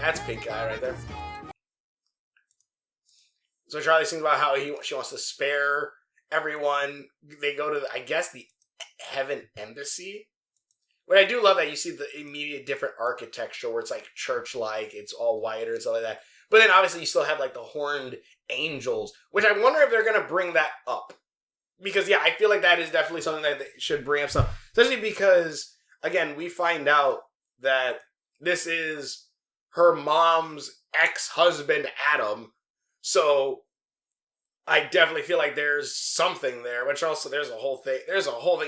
That's pink eye right there. So Charlie sings about how she wants to spare everyone. They go to, I guess, the Heaven Embassy. But I do love that you see the immediate different architecture where it's like church-like, it's all whiter and stuff like that. But then obviously you still have like the horned angels, which I wonder if they're going to bring that up. Because yeah, I feel like that is definitely something that they should bring up stuff. Especially because, again, we find out that this is her mom's ex-husband, Adam. So I definitely feel like there's something there, which also there's a whole thing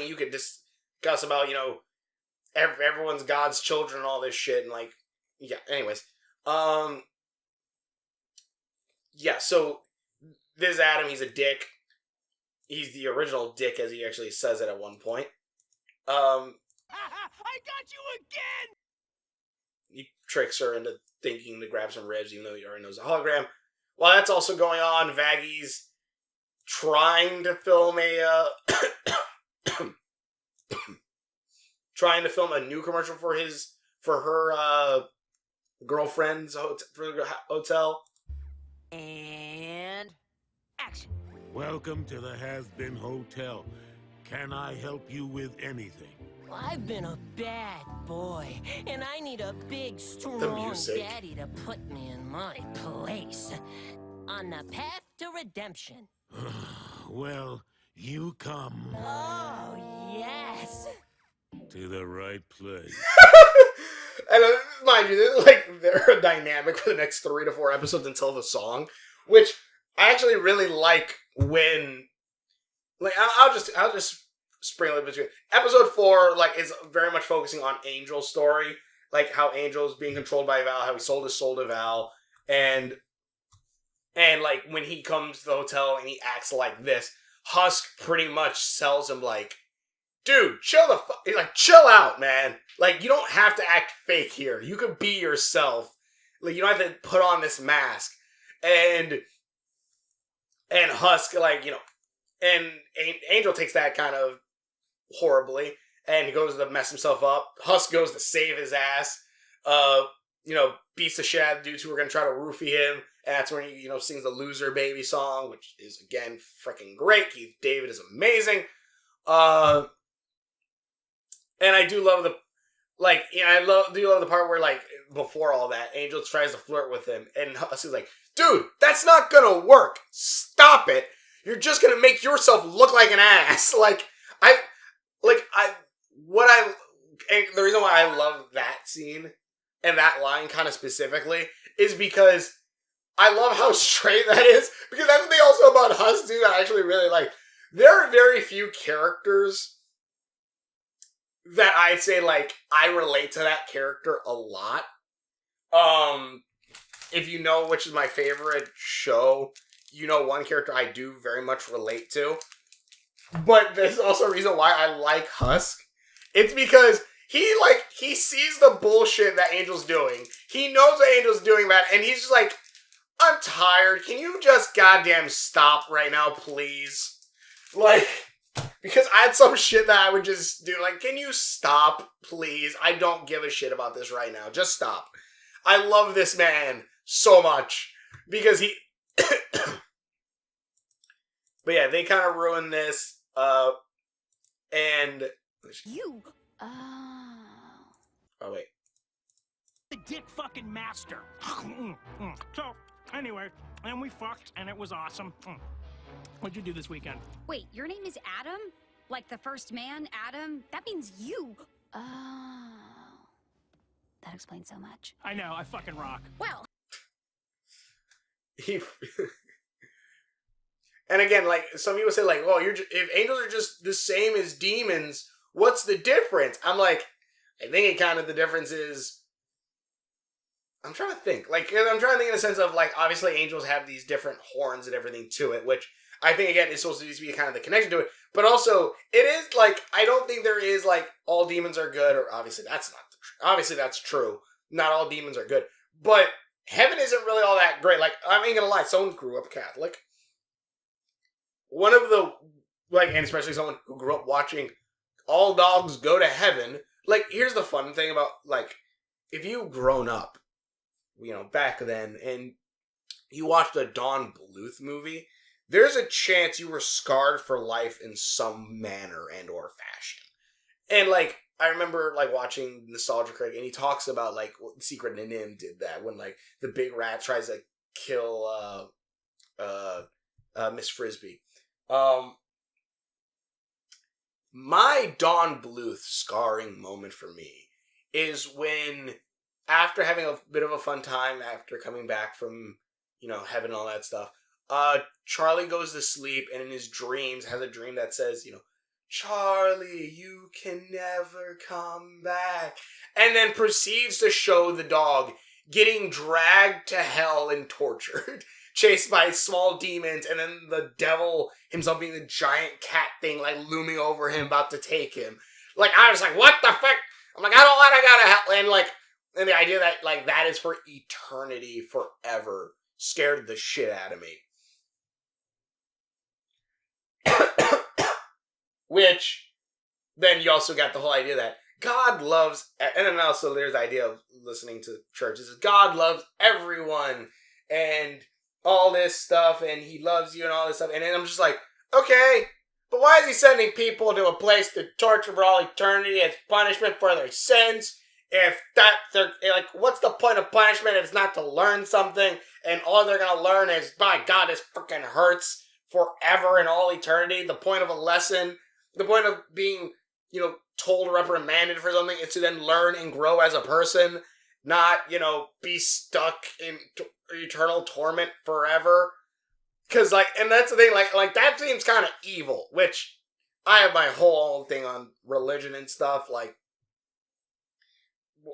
you could discuss about, you know, everyone's God's children and all this shit, and like, yeah, anyways. Yeah, so this Adam, he's a dick. He's the original dick, as he actually says it at one point. I got you again! He tricks her into thinking to grab some ribs, even though he already knows a hologram. While that's also going on, Vaggy's trying to film a new commercial for her girlfriend's hotel. And action. Welcome to the Hazbin Hotel. Can I help you with anything? I've been a bad boy, and I need a big, strong daddy to put me in my place. On the path to redemption. Well, you come... Oh, yes! to the right place. And mind you, they're a dynamic for the next 3 to 4 episodes until the song, which I actually really like when... Like, I'll just sprinkle it between. Episode 4, like, is very much focusing on Angel's story. Like, how Angel's being controlled by Val, how he sold his soul to Val, and like, when he comes to the hotel and he acts like this, Husk pretty much sells him, like, dude, chill out, man. Like, you don't have to act fake here. You could be yourself. Like, you don't have to put on this mask. And Husk, like, you know, and Angel takes that kind of horribly, and he goes to mess himself up. Husk goes to save his ass. You know, beats the shit out of the dudes who were going to try to roofie him. And that's when he, you know, sings the Loser Baby song, which is, again, freaking great. Keith David is amazing. And I do love the, like, you know, do love the part where, like, before all that, Angel tries to flirt with him, and Husk is like, dude, that's not gonna work. Stop it. You're just gonna make yourself look like an ass. The reason why I love that scene and that line kind of specifically is because I love how straight that is, because that's the thing also about Husk, too, that I actually really like. There are very few characters that I'd say, like, I relate to that character a lot. If you know which is my favorite show, you know one character I do very much relate to. But there's also a reason why I like Husk. It's because he sees the bullshit that Angel's doing. He knows that Angel's doing that, and he's just like, I'm tired. Can you just goddamn stop right now, please? Like, because I had some shit that I would just do. Like, can you stop, please? I don't give a shit about this right now. Just stop. I love this man so much. Because he... But yeah, they kind of ruin this. And... You... Oh, wait. The dick fucking master. So, anyway, and we fucked, and it was awesome. What'd you do this weekend? Wait, your name is Adam? Like the first man, Adam? That means you. Oh. That explains so much. I know, I fucking rock. Well. And again, like, some people say, like, well, if angels are just the same as demons, what's the difference? I'm like, I think it kind of, the difference is, I'm trying to think. Like, I'm trying to think in the sense of, like, obviously angels have these different horns and everything to it, which I think, again, is supposed to be kind of the connection to it. But also, it is, like, I don't think there is, like, all demons are good, or obviously that's not true. Obviously that's true. Not all demons are good. But heaven isn't really all that great. Like, I ain't gonna lie, someone grew up Catholic. One of the, like, and especially someone who grew up watching all dogs go to heaven. Like, here's the fun thing about, like, if you've grown up back then, and you watched a Don Bluth movie, there's a chance you were scarred for life in some manner and or fashion. And, like, I remember, like, watching Nostalgia Critic, and he talks about, like, Secret Nim did that, when, like, the big rat tries to kill, Miss Frisbee. My Don Bluth scarring moment for me is when, after having a bit of a fun time, after coming back from, heaven and all that stuff, Charlie goes to sleep, and in his dreams has a dream that says, Charlie, you can never come back. And then proceeds to show the dog getting dragged to hell and tortured, chased by small demons, and then the devil himself being the giant cat thing, like, looming over him, about to take him. Like, I was like, what the fuck? I'm like, I don't want to go to hell. And, like, and the idea that, like, that is for eternity, forever, scared the shit out of me. Which, then you also got the whole idea that God loves, and then also there's the idea of listening to churches, God loves everyone, and all this stuff, and he loves you and all this stuff, and then I'm just like, okay, but why is he sending people to a place to torture for all eternity as punishment for their sins? If they're like, what's the point of punishment if it's not to learn something, and all they're gonna learn is, by God, this freaking hurts forever and all eternity? The point of a lesson, the point of being, told or reprimanded for something is to then learn and grow as a person, not, be stuck in eternal torment forever. Because, like, and that's the thing, like that seems kind of evil, which I have my whole thing on religion and stuff, like,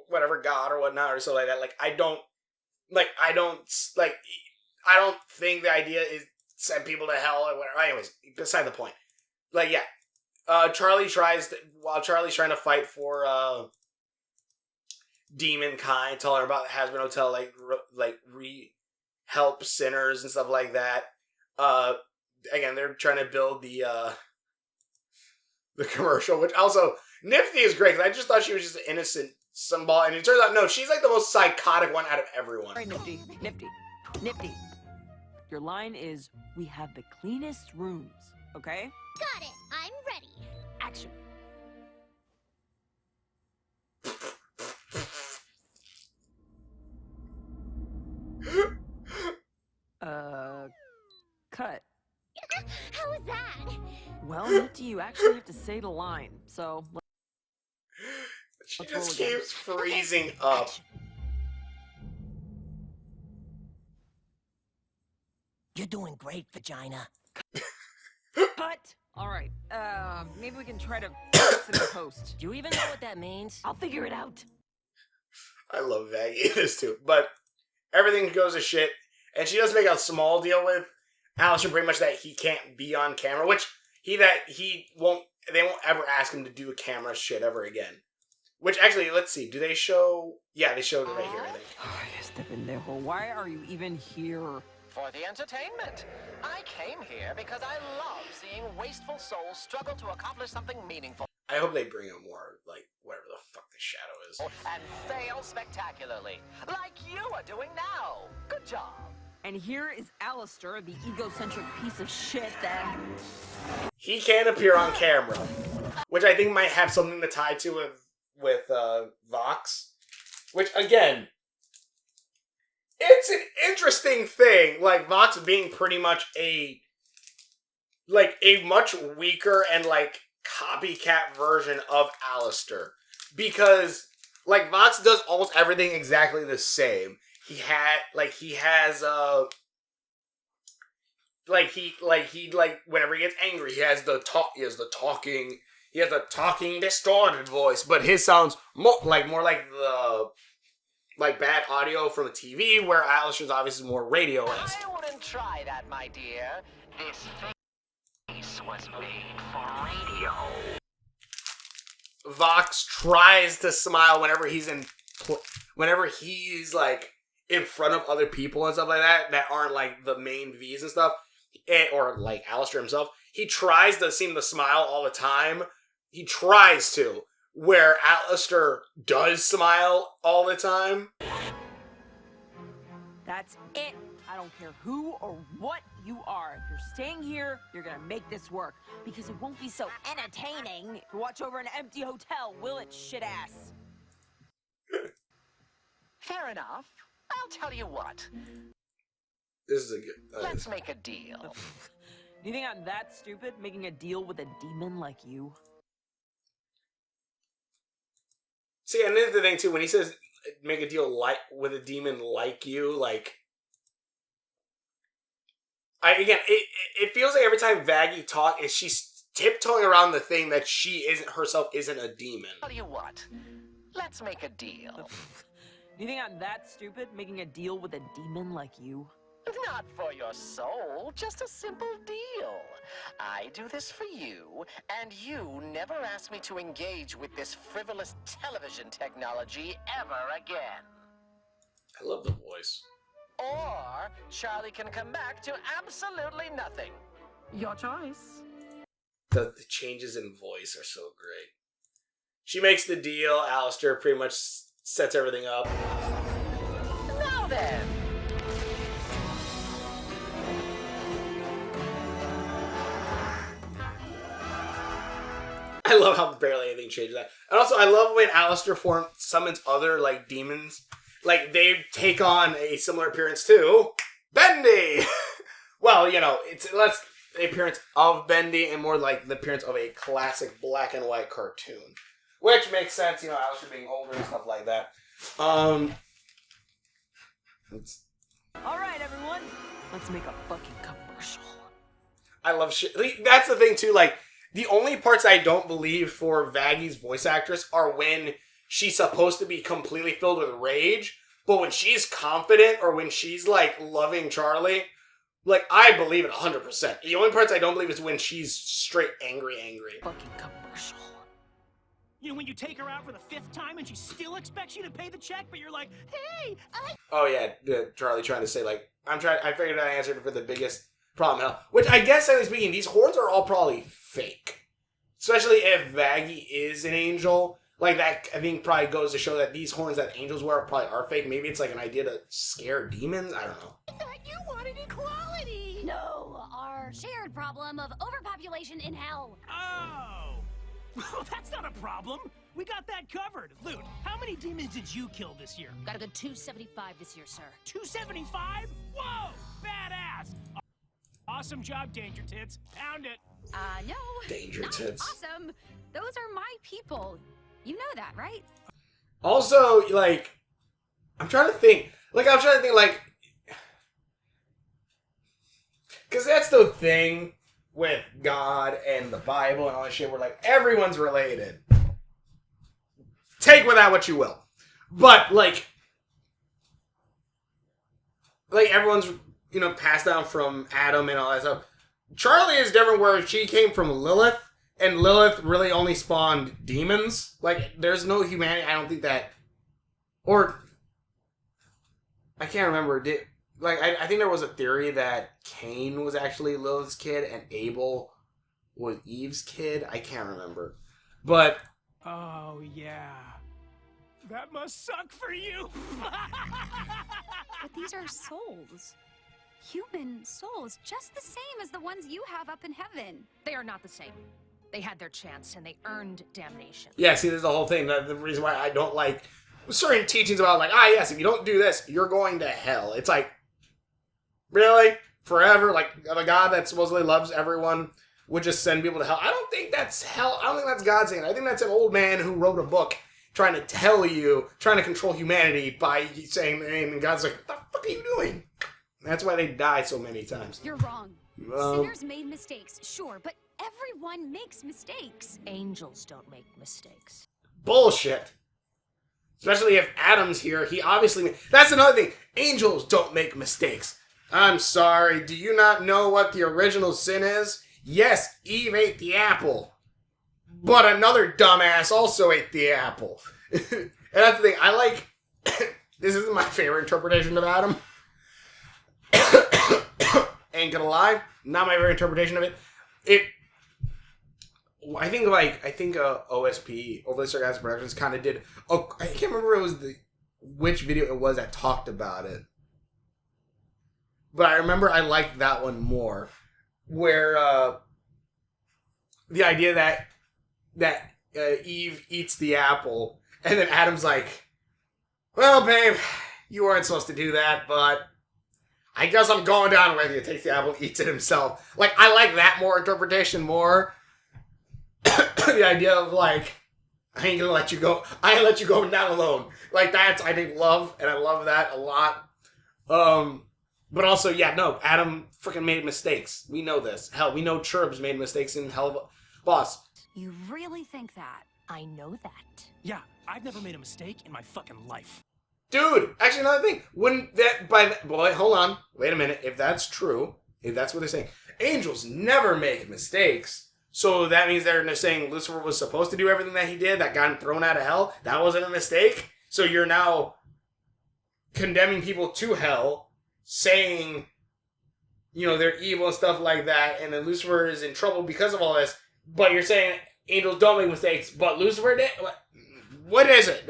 whatever, God or whatnot, or something like that. Like, I don't think the idea is send people to hell or whatever. Anyways, beside the point. Like, yeah. Charlie's trying to fight for, demon kind, telling her about the Hazbin Hotel, help sinners and stuff like that. Again, they're trying to build the commercial, which also, Nifty is great, because I just thought she was just an innocent symbol, and it turns out, no, she's like the most psychotic one out of everyone. All right, Nifty. Your line is, we have the cleanest rooms, okay? Got it. I'm ready. Action. Cut. How was that? Well, Nifty, you actually have to say the line, so... She just keeps freezing up. You're doing great, vagina. Cut! Alright, maybe we can try to fix it in post. Do you even know what that means? I'll figure it out. I love Vaggie in this too, but everything goes to shit, and she does make a small deal with Alastor, pretty much, that he can't be on camera, which they won't ever ask him to do a camera shit ever again. Which, actually, let's see, do they show? Yeah, they showed it right here, I think. Oh, yes, pendejo. Why are you even here? For the entertainment. I came here because I love seeing wasteful souls struggle to accomplish something meaningful. I hope they bring him more, like, whatever the fuck the shadow is. And fail spectacularly, like you are doing now. Good job. And here is Alastor, the egocentric piece of shit that... He can't appear on camera, which I think might have something to tie to with Vox. Which, again, it's an interesting thing, like, Vox being pretty much a much weaker and, like, copycat version of Alastor. Because, like, Vox does almost everything exactly the same. Whenever he gets angry, he has the talking distorted voice, but his sounds more like the bad audio from the TV, where Alastor's obviously more radio-esque. I wouldn't try that, my dear. This face was made for radio. Vox tries to smile whenever he's like in front of other people and stuff like that aren't like the main Vees and stuff, or like Alastor himself. He tries to seem to smile all the time. He tries to, where Alastor does smile all the time. That's it. I don't care who or what you are. If you're staying here, you're gonna make this work. Because it won't be so entertaining to watch over an empty hotel, will it, shit ass? Fair enough. I'll tell you what. This is a good. Let's make a deal. Do you think I'm that stupid, making a deal with a demon like you? See, and this is the thing too. When he says make a deal like with a demon like you, like, it feels like every time Vaggie talks, is she's tiptoeing around the thing that she isn't a demon. Tell you what. Let's make a deal. Do you think I'm that stupid, making a deal with a demon like you? Not for your soul, just a simple deal. I do this for you, and you never ask me to engage with this frivolous television technology ever again. I love the voice. Or Charlie can come back to absolutely nothing. Your choice. The changes in voice are so great. She makes the deal. Alastor pretty much sets everything up. Now then. I love how barely anything changes that. And also, I love when Alastor summons other, like, demons. Like, they take on a similar appearance to Bendy! Well, you know, it's less the appearance of Bendy and more like the appearance of a classic black and white cartoon. Which makes sense, you know, Alastor being older and stuff like that. Alright, everyone. Let's make a fucking commercial. I love shit. That's the thing, too, like, the only parts I don't believe for Vaggie's voice actress are when she's supposed to be completely filled with rage, but when she's confident or when she's, like, loving Charlie, like, I believe it 100%. The only parts I don't believe is when she's straight angry. Fucking commercial. You know, when you take her out for the 5th time and she still expects you to pay the check, but you're like, hey, Oh, yeah, Charlie trying to say, like, I figured I answered for the biggest problem in hell. Which, I guess, technically speaking, these horns are all probably fake. Especially if Vaggie is an angel. Like, that, I think, probably goes to show that these horns that angels wear probably are fake. Maybe it's like an idea to scare demons? I don't know. I thought you wanted equality. No, our shared problem of overpopulation in hell. oh. Well, that's not a problem. We got that covered. Loot, how many demons did you kill this year? Got a good 275 this year, sir. 275? Whoa! Badass! Awesome job, Danger Tits. Pound it. No. Danger not tits. awesome. Those are my people. You know that, right? Also, like, I'm trying to think, like, because that's the thing with God and the Bible and all that shit, where, like, everyone's related. Take with that what you will. But, like, everyone's, you know, passed down from Adam and all that stuff. Charlie is different, where she came from Lilith, and Lilith really only spawned demons. Like, there's no humanity. I don't think that... Or... I can't remember. I think there was a theory that Cain was actually Lilith's kid, and Abel was Eve's kid. I can't remember. But... Oh, yeah. That must suck for you. But these are souls. Human souls, just the same as the ones you have up in heaven. They are not the same. They had their chance, and they earned damnation. Yeah, see, there's the whole thing. The reason why I don't like certain teachings about, like, yes, if you don't do this, you're going to hell. It's like, really? Forever? Like, a God that supposedly loves everyone would just send people to hell? I don't think that's hell. I don't think that's God saying it. I think that's an old man who wrote a book trying to tell you, trying to control humanity by saying the name, and God's like, what the fuck are you doing? And that's why they die so many times. You're wrong. Sinners made mistakes, sure, but everyone makes mistakes. Angels don't make mistakes. Bullshit. Especially if Adam's here, he obviously... That's another thing. Angels don't make mistakes. I'm sorry, do you not know what the original sin is? Yes, Eve ate the apple. But another dumbass also ate the apple. And that's the thing, I like... This isn't my favorite interpretation of Adam. Ain't gonna lie, not my favorite interpretation of it. I think OSP, Overly Sarcastic Productions, kind of did. Oh, I can't remember which video it was that talked about it. but I remember I liked that one more, where the idea that Eve eats the apple, and then Adam's like, "Well, babe, you weren't supposed to do that, but I guess I'm going down with you." Takes the apple, eats it himself. Like, I like that more interpretation more. The idea of like, I ain't gonna let you go. I ain't let you go down alone. Like, that's, I think, love, and I love that a lot. But also, yeah, no, Adam freaking made mistakes. We know this. Hell, we know Churbs made mistakes in Hell of a Boss. You really think that? I know that. Yeah, I've never made a mistake in my fucking life. Dude, actually, another thing. Wouldn't that, boy, hold on. Wait a minute. If that's true, if that's what they're saying, angels never make mistakes. So that means they're saying Lucifer was supposed to do everything that he did, that got him thrown out of hell. That wasn't a mistake. So you're now condemning people to hell, saying, you know, they're evil and stuff like that, and then Lucifer is in trouble because of all this. But you're saying angels don't make mistakes, but Lucifer did? What is it?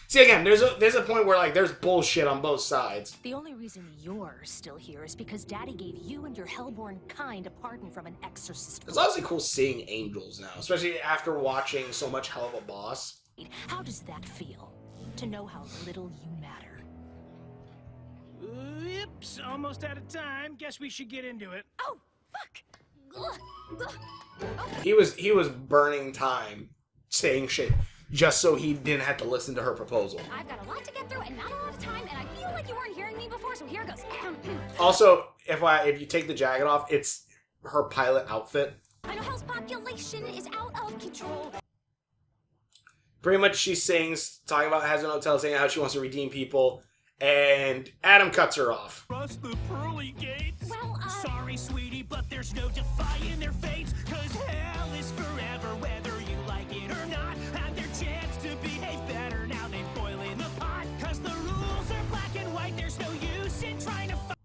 See, again, there's a point where, like, there's bullshit on both sides. The only reason you're still here is because Daddy gave you and your hellborn kind a pardon from an exorcist. It's honestly cool seeing angels now, especially after watching so much Hell of a Boss. How does that feel? To know how little you matter. Oops, almost out of time. Guess we should get into it. Oh, fuck! He was burning time saying shit just so he didn't have to listen to her proposal. I've got a lot to get through and not a lot of time, and I feel like you weren't hearing me before, so here goes. Also, if you take the jacket off, it's her pilot outfit. I know hell's population is out of control. Pretty much she sings, talking about Hazbin Hotel, saying how she wants to redeem people, and Adam cuts her off. Cross the pearly gates. Well, Sorry, sweetie, but there's no defying their fates. Cause hell is forever, whether you like it or not. Had their chance to behave better, now they boil in the pot. Cause the rules are black and white, there's no use in trying to fight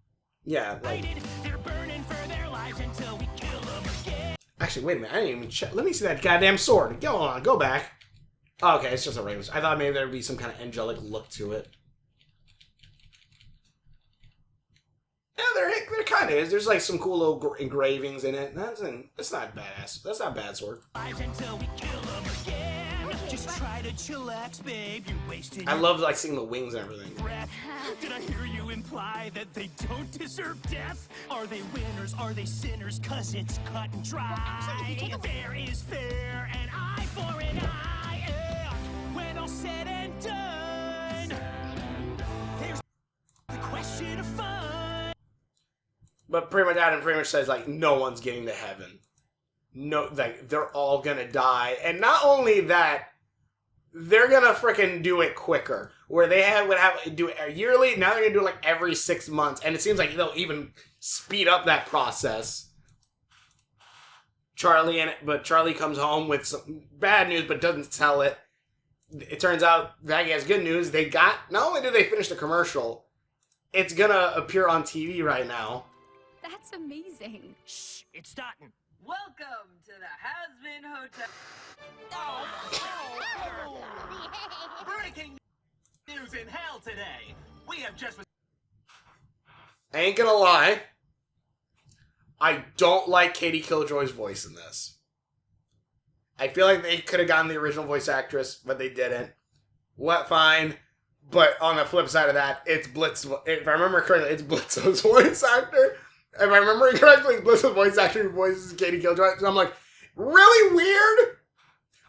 Yeah. Like, it. They're burning for their lives until we kill them again. actually, wait a minute. I didn't even check. Let me see that goddamn sword. Go on. Go back. Oh, okay, it's just a regular. I thought maybe there would be some kind of angelic look to it. Yeah, there kind of is. There's like some cool little engravings in it. That's not badass. That's not a bad sword. Until we kill them again. Just try to chillax, babe. You're wasting I love like seeing the wings and everything. breath. Did I hear you imply that they don't deserve death? Are they winners? Are they sinners? Cause it's cut and dry. Fair is fair, an eye for an eye. Yeah. When all said and done, there's the question of fun. But pretty much Adam pretty much says like no one's getting to heaven. No, like they're all gonna die, and not only that, they're gonna freaking do it quicker. Where they would do it yearly, now they're gonna do it like every 6 months, and it seems like they'll even speed up that process. But Charlie comes home with some bad news, but doesn't tell it. It turns out Maggie has good news. Not only did they finish the commercial, it's gonna appear on TV right now. That's amazing. Shh, it's starting. Welcome to the Hazbin Hotel. Breaking news in hell today. We have just I ain't gonna lie. I don't like Katie Killjoy's voice in this. I feel like they could have gotten the original voice actress, but they didn't. What? Fine. But on the flip side of that, it's Blitz. If I remember correctly, it's Blitzo's voice actor. If I remember correctly, Blitzo's voice actor who voices Katie Killjoy. So I'm like, really weird?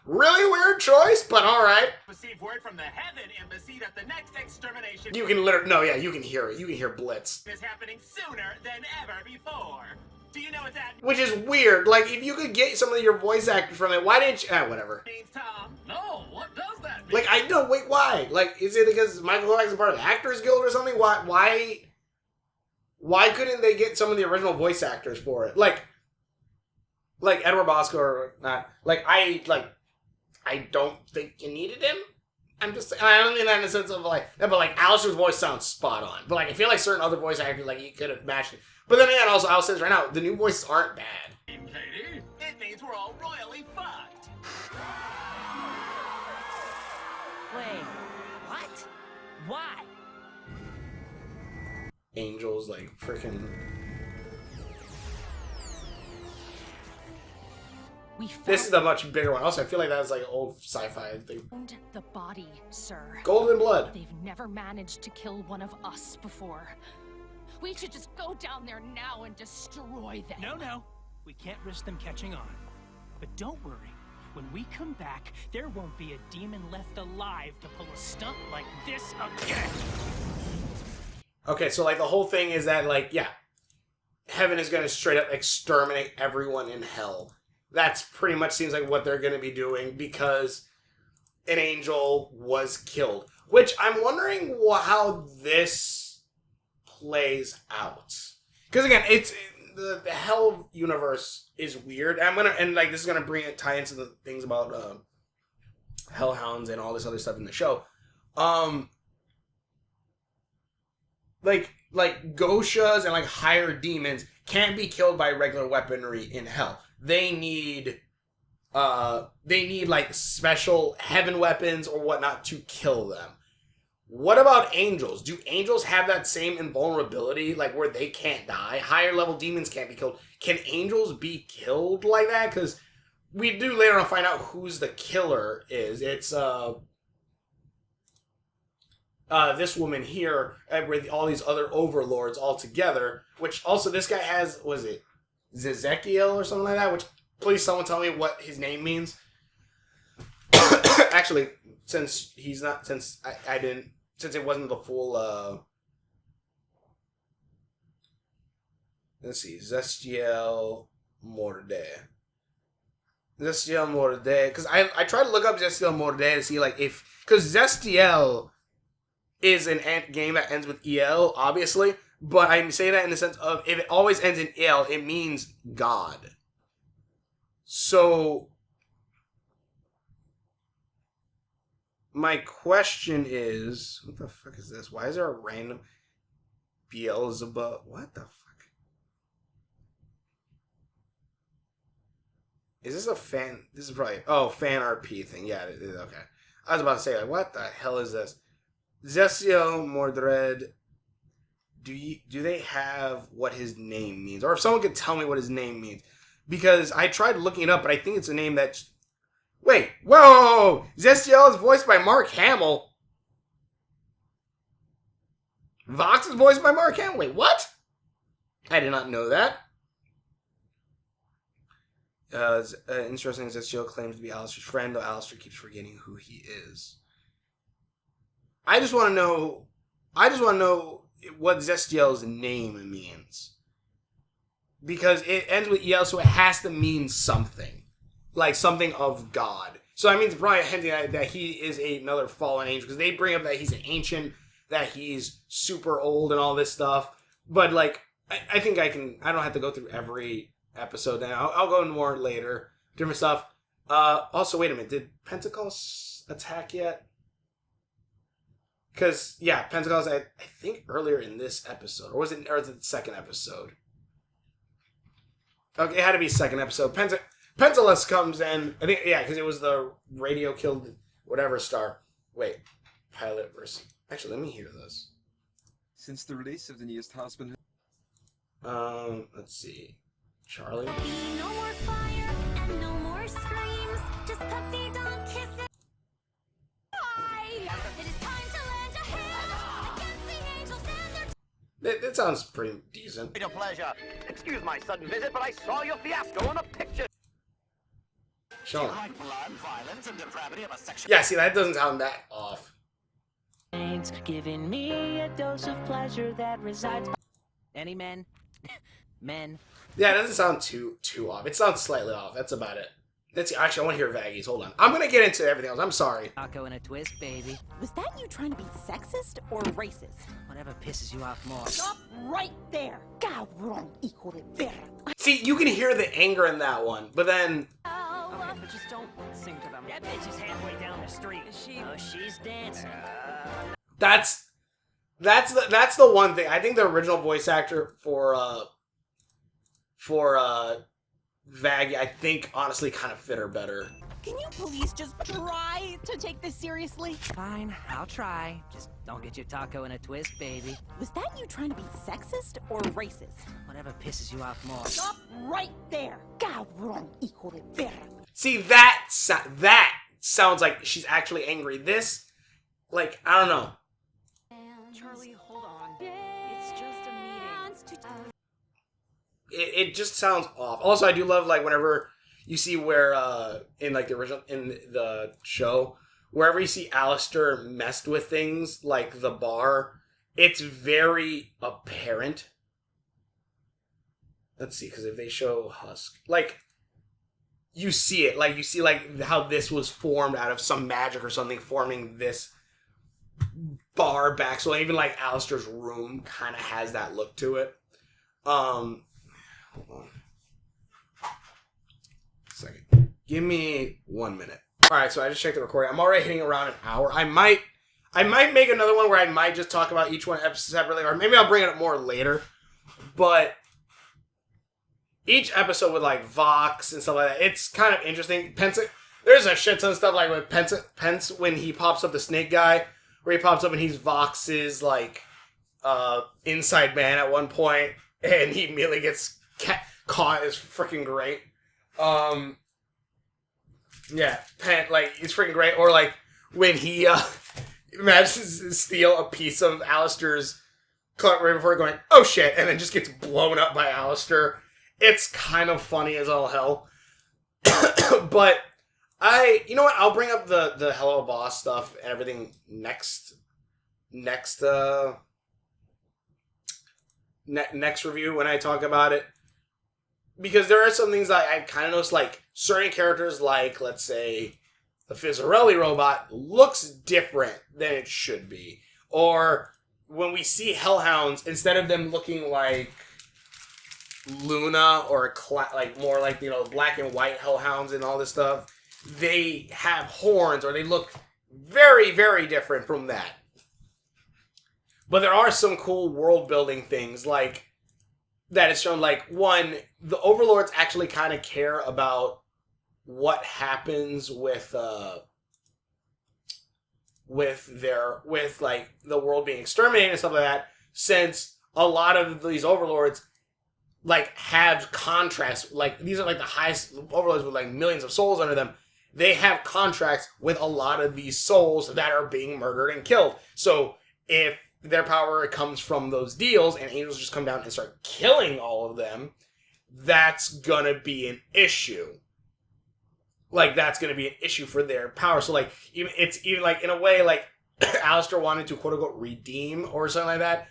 Really weird choice, but alright. received word from the Heaven Embassy that the next extermination You can literally, no, yeah, you can hear it. You can hear Blitz. is happening sooner than ever before. Do you know what that Which is weird. Like, if you could get some of your voice actors from it, why didn't you? Whatever. means, Tom? No, what does that mean? Like, I know, wait, why? Like, is it because Michael Clark is part of the Actors Guild or something? Why couldn't they get some of the original voice actors for it? Like Edward Bosco or not. I don't think you needed him. I don't mean that in the sense of but Alastor's voice sounds spot on. But I feel like certain other voice actors, you could have matched it. But then again, also, I'll say this right now, the new voices aren't bad. Katie, it means we're all royally fucked. Wait, what? Why? angels, like freaking. We found This is the much bigger one. Also, I feel like that's like an old sci-fi thing. the body, sir. Golden blood. They've never managed to kill one of us before. We should just go down there now and destroy them. No. We can't risk them catching on. But don't worry. When we come back, there won't be a demon left alive to pull a stunt like this again. Okay, so like the whole thing is that like, yeah, heaven is going to straight up exterminate everyone in hell. That's pretty much seems like what they're going to be doing because an angel was killed. Which I'm wondering how this plays out. Because again, it's the hell universe is weird. And like this is going to tie into the things about hellhounds and all this other stuff in the show. Like Goshas and like higher demons can't be killed by regular weaponry in hell. They need like special heaven weapons or whatnot to kill them. What about angels? Do angels have that same invulnerability, like where they can't die? Higher level demons can't be killed. Can angels be killed like that? Because we do later on find out who's the killer is. It's this woman here with all these other overlords all together, which also this guy has, was it Zezekiel or something like that? Which, please someone tell me what his name means. Actually, since he's not, since I didn't, since it wasn't the full, let's see, Zestiel Morde. Zestiel Morde, because I tried to look up Zestiel Morde to see like if, because Zestiel is an game that ends with EL, obviously, but I'm saying that in the sense of if it always ends in EL, it means God. So my question is, what the fuck is this? Why is there a random Beelzebub? What the fuck? Is this a fan? This is probably, fan RP thing. Yeah, it is. Okay. I was about to say, like, what the hell is this? Zestiel Mordred, do they have what his name means? Or if someone could tell me what his name means. Because I tried looking it up, but I think it's a name that... Wait, whoa! Zestiel is voiced by Mark Hamill. Vox is voiced by Mark Hamill. Wait, what? I did not know that. Interesting, Zestiel claims to be Alastor's friend, though Alastor keeps forgetting who he is. I just want to know what Zestiel's name means. Because it ends with EL, so it has to mean something. Like something of God. So that means probably hinting that he is another fallen angel. Because they bring up that he's an ancient, that he's super old and all this stuff. But like, I think I don't have to go through every episode now. I'll go into more later. Different stuff. Also, wait a minute. Did Pentecost attack yet? Because, yeah, Pentecost, I think earlier in this episode. Or was it the second episode? Okay, it had to be second episode. Pentecost comes in. I think, yeah, because it was the radio killed whatever star. Wait. Pilot versus... Actually, let me hear this. Since the release of the newest Hazbin... let's see. Charlie? No more fire and no more screams. Just puppy dog kisses. It is time to lend a hand against the angels and their... That sounds pretty decent. It's a pleasure. Excuse my sudden visit, but I saw your fiasco on a picture. Sean. Like blood, violence, and depravity of a sexual... Yeah, see, that doesn't sound that off. Giving me a dose of pleasure that resides. Any men? Men. Yeah, it doesn't sound too off. It sounds slightly off. That's about it. Actually, I want to hear Vaggies. Hold on. I'm going to get into everything else. I'm sorry. Taco and a twist, baby. Was that you trying to be sexist or racist? Whatever pisses you off more. Stop right there! Cabrón, hijo de perra. See, you can hear the anger in that one, but then... Okay, but just don't sing to them. That bitch is halfway down the street. Oh, she's dancing. That's the one thing. I think the original voice actor for Vaggie, I think, honestly kind of fit her better. Can you please just try to take this seriously? Fine, I'll try. Just don't get your taco in a twist, baby. Was that you trying to be sexist or racist? Whatever pisses you off more. Stop right there! Cabrón, hijo de perra. See, that sounds like she's actually angry. This, like, I don't know. Charlie, hold on. It's just a meeting. It just sounds off. Also, I do love, like, whenever you see where, in, like, the original, in the show, wherever you see Alastor messed with things, like the bar, it's very apparent. Let's see, because if they show Husk, like, you see it. Like, you see, like, how this was formed out of some magic or something, forming this bar back. So even, like, Alastor's room kind of has that look to it. Hold on. Second. Give me 1 minute. Alright, so I just checked the recording. I'm already hitting around an hour. I might make another one where I might just talk about each one separately, or maybe I'll bring it up more later. But each episode with, like, Vox and stuff like that, it's kind of interesting. There's a shit ton of stuff, like, with Pence when he pops up the snake guy, where he pops up and he's Vox's, like, inside man at one point, and he immediately gets caught. Is freaking great. Yeah, like, it's freaking great. Or, like, when he manages to steal a piece of Alastor's cloak right before going, oh shit, and then just gets blown up by Alastor. It's kind of funny as all hell. But you know what? I'll bring up the Hello Boss stuff and everything next review when I talk about it. Because there are some things that I kind of noticed, like, certain characters, like, let's say, the Fizzarelli robot looks different than it should be. Or when we see Hellhounds, instead of them looking like Luna or like more like, you know, black and white Hellhounds and all this stuff, they have horns or they look very, very different from that. But there are some cool world building things, like, that is shown, like, one, the Overlords actually kind of care about what happens with like the world being exterminated and stuff like that, since a lot of these Overlords, like, have contracts, like, these are like the highest Overlords with, like, millions of souls under them. They have contracts with a lot of these souls that are being murdered and killed. So if their power comes from those deals and angels just come down and start killing all of them, that's gonna be an issue. Like, that's gonna be an issue for their power. So, like, it's even like, in a way, like, Alastor wanted to quote-unquote redeem or something like that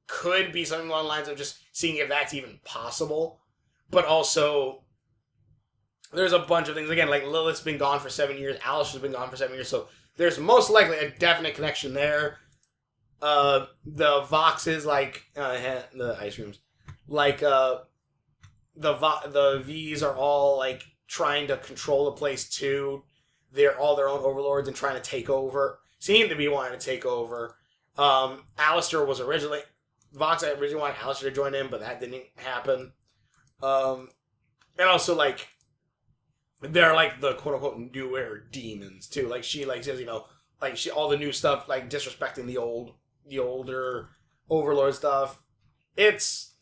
could be something along the lines of just seeing if that's even possible. But also, there's a bunch of things. Again, like, Lilith's been gone for 7 years, Alastor's been gone for 7 years, so there's most likely a definite connection there. The Voxes, like, the ice rooms, like, the Vees are all, like, trying to control the place too. They're all their own overlords and trying to take over. Seem to be wanting to take over. Alastor was originally, Vox originally wanted Alastor to join in, but that didn't happen. And also, like, they're, like, the quote-unquote newer demons too. Like, she, like, says, you know, like, all the new stuff, like, disrespecting the older Overlord stuff. There's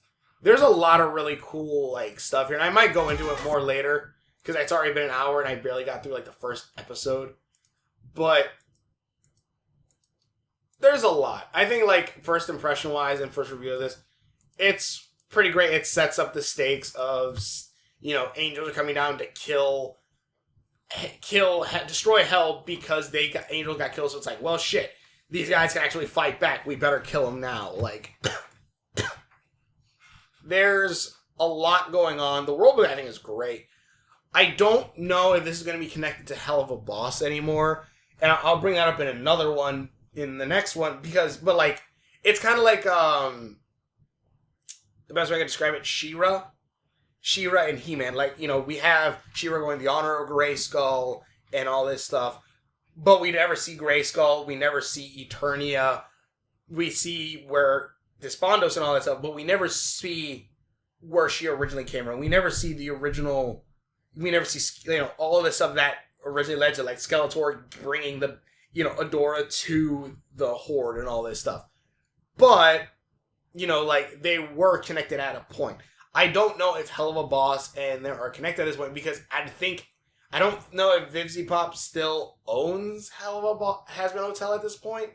a lot of really cool, like, stuff here, and I might go into it more later, because it's already been an hour, and I barely got through, like, the first episode. But there's a lot. I think, like, first impression-wise and first review of this, it's pretty great. It sets up the stakes of, you know, angels are coming down to destroy hell because angels got killed, so it's like, well, shit. These guys can actually fight back. We better kill them now. Like, there's a lot going on. The world building, I think, is great. I don't know if this is going to be connected to Hell of a Boss anymore. And I'll bring that up in another one, in the next one. But, like, it's kind of like, the best way I can describe it, She-Ra. She-Ra and He-Man. Like, you know, we have She-Ra going the honor of Grayskull and all this stuff. But we never see Grayskull. We never see Eternia. We see where Despondos and all that stuff, but we never see where she originally came from. We never see the original. We never see, you know, all of the stuff that originally led to, like, Skeletor bringing the, you know, Adora to the Horde and all this stuff. But, you know, like, they were connected at a point. I don't know if Hell of a Boss and they are connected at this point because I don't know if Vivzy Pop still owns Hazbin Hotel at this point.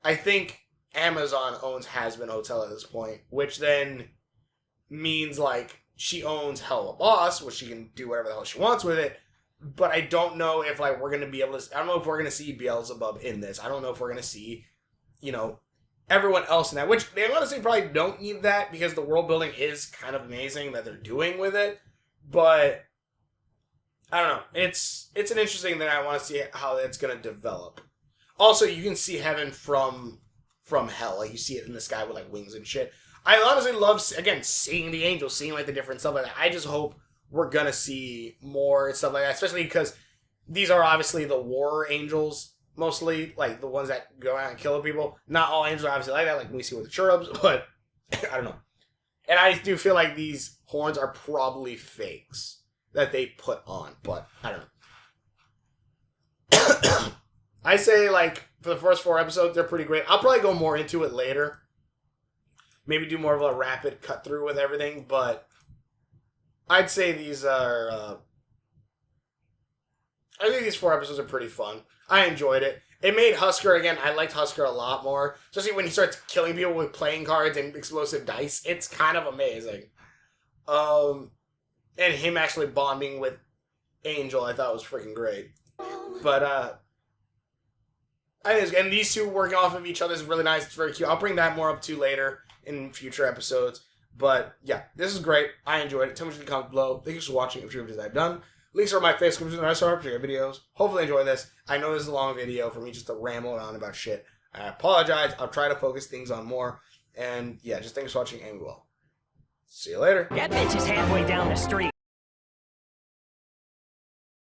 I think Amazon owns Hazbin Hotel at this point, which then means, like, she owns Hell of a Boss, which she can do whatever the hell she wants with it. But I don't know if, like, we're going to be able to... I don't know if we're going to see Beelzebub in this. I don't know if we're going to see, you know, everyone else in that. Which, they honestly probably don't need that because the world building is kind of amazing that they're doing with it. But, I don't know. It's an interesting thing. I want to see how it's going to develop. Also, you can see heaven from hell. Like, you see it in the sky with, like, wings and shit. I honestly love, again, seeing the angels, seeing, like, the different stuff like that. I just hope we're gonna see more stuff like that, especially because these are obviously the war angels, mostly, like, the ones that go out and kill people. Not all angels are obviously like that, like we see with the cherubs, but I don't know. And I do feel like these horns are probably fakes that they put on, but I don't know. I say, like, for the first 4 episodes, they're pretty great. I'll probably go more into it later. Maybe do more of a rapid cut through with everything, but I'd say these are... I think these 4 episodes are pretty fun. I enjoyed it. It made Husker, again, I liked Husker a lot more. Especially when he starts killing people with playing cards and explosive dice. It's kind of amazing. And him actually bonding with Angel, I thought was freaking great. But, I think and these two working off of each other is really nice. It's very cute. I'll bring that more up to later in future episodes. But, yeah, this is great. I enjoyed it. Tell me in the comments below. Thank you for watching. If you're interested, I've done. Links are on my Facebook and the rest of our videos. Hopefully enjoy this. I know this is a long video for me just to ramble on about shit. I apologize. I'll try to focus things on more. And, yeah, just thanks for watching and we will. See you later. That bitch is halfway down the street.